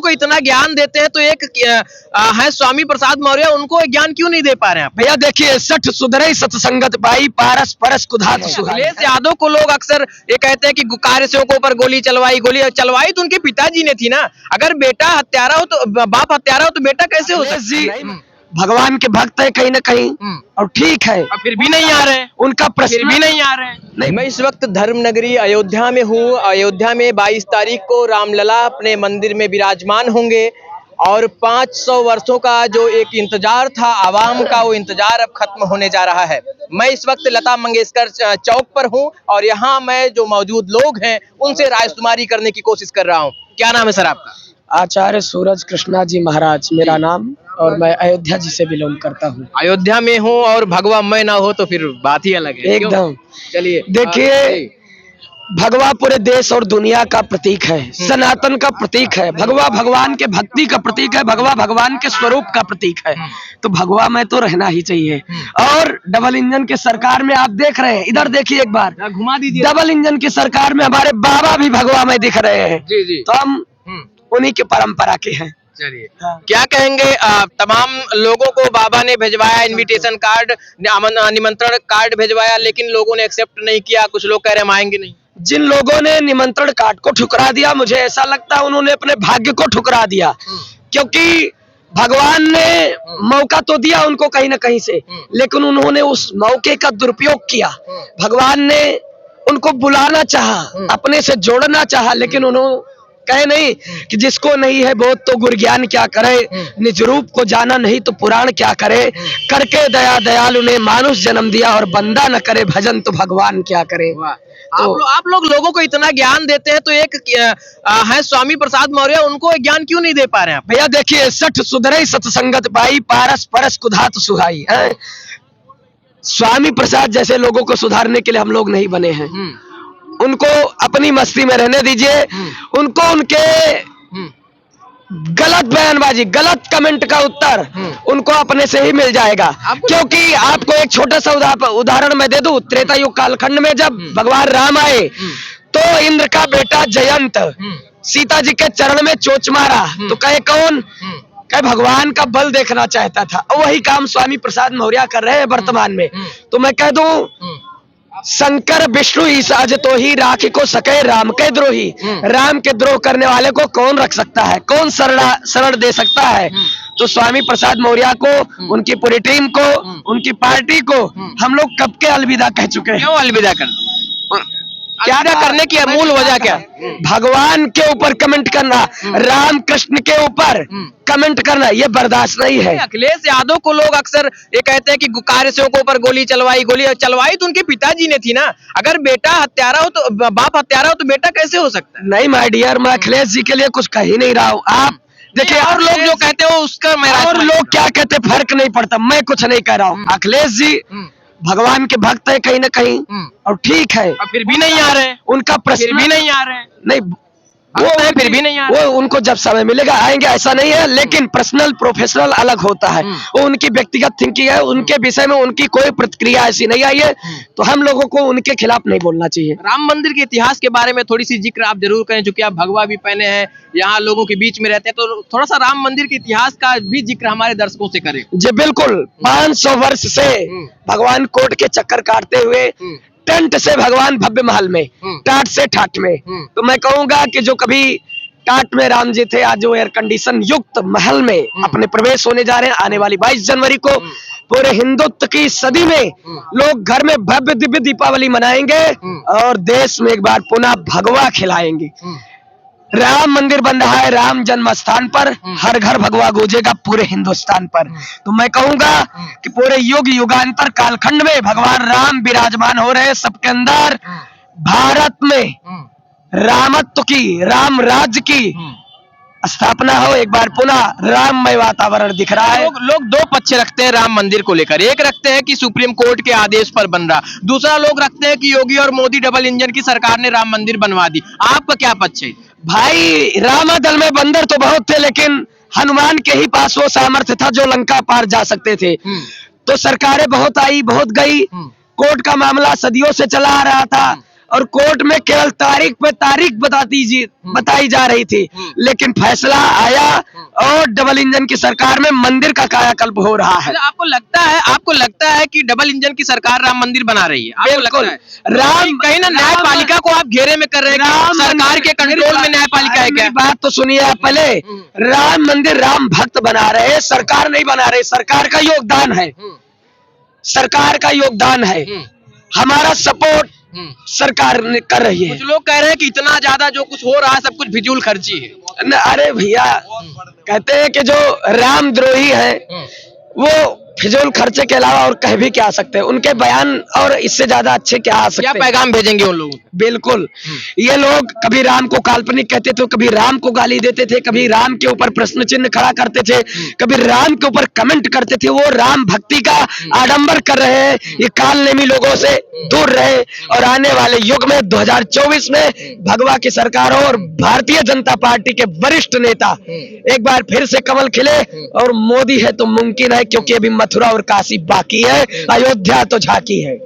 को इतना ज्ञान देते हैं तो एक है स्वामी प्रसाद मौर्य, उनको ज्ञान क्यों नहीं दे पा रहे हैं? भैया देखिए, सठ सुधरे सत्संगत पाई, पारस परस कुधात सुहाई। अखिलेश यादव को लोग अक्सर ये कहते हैं कि कार्य सेवकों पर गोली चलवाई तो उनके पिताजी ने थी ना। अगर बेटा हत्यारा हो तो बाप हत्यारा हो तो बेटा कैसे हो सकता है? भगवान के भक्त है कहीं ना कहीं, और ठीक है, फिर भी नहीं आ रहे उनका प्रश्न फिर भी नहीं आ रहे नहीं। मैं इस वक्त धर्म नगरी अयोध्या में हूँ। अयोध्या में 22 तारीख को रामलला अपने मंदिर में विराजमान होंगे और 500 वर्षों का जो एक इंतजार था आवाम का, वो इंतजार अब खत्म होने जा रहा है। मैं इस वक्त लता मंगेशकर चौक पर हूँ और यहाँ मैं जो मौजूद लोग हैं उनसे रायशुमारी करने की कोशिश कर रहा हूँ। क्या नाम है सर आपका? आचार्य सूरज कृष्णा जी महाराज मेरा नाम, और मैं अयोध्या जी से बिलोंग करता हूँ। अयोध्या में हूँ और भगवा मैं ना हो तो फिर बात ही अलग है एकदम। चलिए देखिए, भगवा पूरे देश और दुनिया का प्रतीक है, सनातन का प्रतीक है। भगवा भगवान के भक्ति का प्रतीक है, भगवा भगवान के स्वरूप का प्रतीक है। तो भगवा में तो रहना ही चाहिए। और डबल इंजन की सरकार में आप देख रहे हैं, इधर देखिए एक बार, घुमा दीजिए। डबल इंजन की सरकार में हमारे बाबा भी भगवा में दिख रहे हैं। जी जी। तो हम उन्हीं की परंपरा के हैं। चलिए क्या कहेंगे? तमाम लोगों को बाबा ने भिजवाया, इनविटेशन कार्ड, निमंत्रण कार्ड भिजवाया, लेकिन लोगों ने एक्सेप्ट नहीं किया। कुछ लोग कह रहे हम आएंगे नहीं। जिन लोगों ने निमंत्रण कार्ड को ठुकरा दिया, मुझे ऐसा लगता है उन्होंने अपने भाग्य को ठुकरा दिया, क्योंकि भगवान ने मौका तो दिया उनको कहीं ना कहीं से, लेकिन उन्होंने उस मौके का दुरुपयोग किया। भगवान ने उनको बुलाना चाहा, अपने से जोड़ना चाहा, लेकिन उन्होंने कहे नहीं कि जिसको नहीं है बोध तो गुर ज्ञान क्या करे, निज रूप को जाना नहीं तो पुराण क्या करे, करके दया दयालु ने मानुष जन्म दिया और बंदा न करे भजन तो भगवान क्या करे। तो आप लोग लोगों को इतना ज्ञान देते हैं तो एक है स्वामी प्रसाद मौर्य, उनको ज्ञान क्यों नहीं दे पा रहे हैं? भैया देखिए, सठ सुधरे सत्संगत पाई, पारस परस कुधात सुहाई। स्वामी प्रसाद जैसे लोगों को सुधारने के लिए हम लोग नहीं बने हैं। उनको अपनी मस्ती में रहने दीजिए। उनको उनके गलत बयानबाजी, गलत कमेंट का उत्तर उनको अपने से ही मिल जाएगा। क्योंकि आपको एक छोटा सा उदाहरण मैं दे दूं। त्रेता युग कालखंड में जब भगवान राम आए तो इंद्र का बेटा जयंत सीता जी के चरण में चोच मारा, तो कहे कौन? कहे भगवान का बल देखना चाहता था। और वही काम स्वामी प्रसाद मौर्य कर रहे हैं वर्तमान में। तो मैं कह दूं, शंकर विष्णु ईसा तो ही राखी को सके राम के द्रोही। राम के द्रोह करने वाले को कौन रख सकता है, कौन शरण दे सकता है? तो स्वामी प्रसाद मौर्य को, उनकी पूरी टीम को, उनकी पार्टी को हम लोग कब के अलविदा कह चुके हैं। क्यों अलविदा क्या करने की मूल वजह क्या? भगवान के ऊपर कमेंट करना, राम कृष्ण के ऊपर कमेंट करना, ये बर्दाश्त नहीं है। अखिलेश यादव को लोग अक्सर ये कहते हैं कि कार्य सेवकों पर गोली चलवाई तो उनके पिताजी ने थी ना। अगर बेटा हत्यारा हो तो बाप हत्यारा हो तो बेटा कैसे हो सकता है? नहीं माय डियर, मैं अखिलेश जी के लिए कुछ कह ही नहीं रहा हूँ। आप देखिए, और लोग जो कहते हो उसका मेरा, और लोग क्या कहते फर्क नहीं पड़ता। मैं कुछ नहीं कह रहा हूँ। अखिलेश जी भगवान के भक्त है कहीं ना कहीं, और ठीक है, फिर भी नहीं आ रहे। उनका प्रश्न फिर भी नहीं आ रहे। नहीं, वो फिर भी नहीं आ वो उनको जब समय मिलेगा आएंगे, ऐसा नहीं है। लेकिन पर्सनल प्रोफेशनल अलग होता है। वो उनकी व्यक्तिगत थिंकिंग है, उनके विषय में उनकी कोई प्रतिक्रिया ऐसी नहीं आई है, तो हम लोगों को उनके खिलाफ नहीं बोलना चाहिए। राम मंदिर के इतिहास के बारे में थोड़ी सी जिक्र आप जरूर करें, क्योंकि आप भगवा भी पहने हैं, यहाँ लोगों के बीच में रहते हैं, तो थोड़ा सा राम मंदिर के इतिहास का भी जिक्र हमारे दर्शकों से करें। जी बिल्कुल। 500 वर्ष से भगवान कोर्ट के चक्कर काटते हुए, टेंट से भगवान भव्य महल में, टाट से ठाट में। तो मैं कहूंगा कि जो कभी टाट में राम जी थे, आज जो एयर कंडीशन युक्त महल में अपने प्रवेश होने जा रहे हैं। आने वाली 22 जनवरी को पूरे हिंदुत्व की सदी में लोग घर में भव्य दिव्य दीपावली मनाएंगे और देश में एक बार पुनः भगवा खिलाएंगे। राम मंदिर बन रहा है राम जन्म स्थान पर, हर घर भगवा गूंजेगा पूरे हिंदुस्तान पर। तो मैं कहूंगा कि पूरे युग युगांतर कालखंड में भगवान राम विराजमान हो रहे हैं सबके अंदर। भारत में रामत्व की, राम राज्य की स्थापना हो, एक बार पुनः राममय वातावरण दिख रहा है। लोग दो पक्ष रखते हैं राम मंदिर को लेकर। एक रखते हैं कि सुप्रीम कोर्ट के आदेश पर बन रहा, दूसरा लोग रखते हैं कि योगी और मोदी डबल इंजन की सरकार ने राम मंदिर बनवा दी। आपका क्या पक्ष है? भाई, रामादल में बंदर तो बहुत थे, लेकिन हनुमान के ही पास वो सामर्थ्य था जो लंका पार जा सकते थे। तो सरकारें बहुत आई बहुत गई, कोर्ट का मामला सदियों से चला आ रहा था। और कोर्ट में केवल तारीख पे तारीख बताई जा रही थी, लेकिन फैसला आया और डबल इंजन की सरकार में मंदिर का कायाकल्प हो रहा है। आपको लगता है कि डबल इंजन की सरकार राम मंदिर बना रही है? आपको लगता बिल्कुल। है राम कहीं ना न्यायपालिका को आप घेरे में कर रहे हैं कि सरकार के कंट्रोल में न्यायपालिका है क्या? मेरी बात तो सुनिए आप पहले। राम मंदिर राम भक्त बना रहे हैं, सरकार नहीं बना रही। सरकार का योगदान है, सरकार का योगदान है, हमारा सपोर्ट सरकार ने कर रही है। कुछ लोग कह रहे हैं कि इतना ज्यादा जो कुछ हो रहा है सब कुछ फिजूल खर्ची है। अरे भैया, कहते हैं कि जो रामद्रोही है वो फिजूल खर्चे के अलावा और कह भी क्या सकते हैं। उनके बयान और इससे ज्यादा अच्छे क्या आ सकते हैं? क्या पैगाम भेजेंगे उन लोगों? बिल्कुल, ये लोग कभी राम को काल्पनिक कहते थे, कभी राम को गाली देते थे, कभी राम के ऊपर प्रश्न चिन्ह खड़ा करते थे, कभी राम के ऊपर कमेंट करते थे। वो राम भक्ति का आडंबर कर रहे हैं। ये कालनेमी लोगों से दूर रहे और आने वाले युग में 2024 में भगवा की सरकार हो और भारतीय जनता पार्टी के वरिष्ठ नेता एक बार फिर से कमल खिले। और मोदी है तो मुमकिन है, क्योंकि अभी मथुरा और काशी बाकी है, अयोध्या तो झांकी है।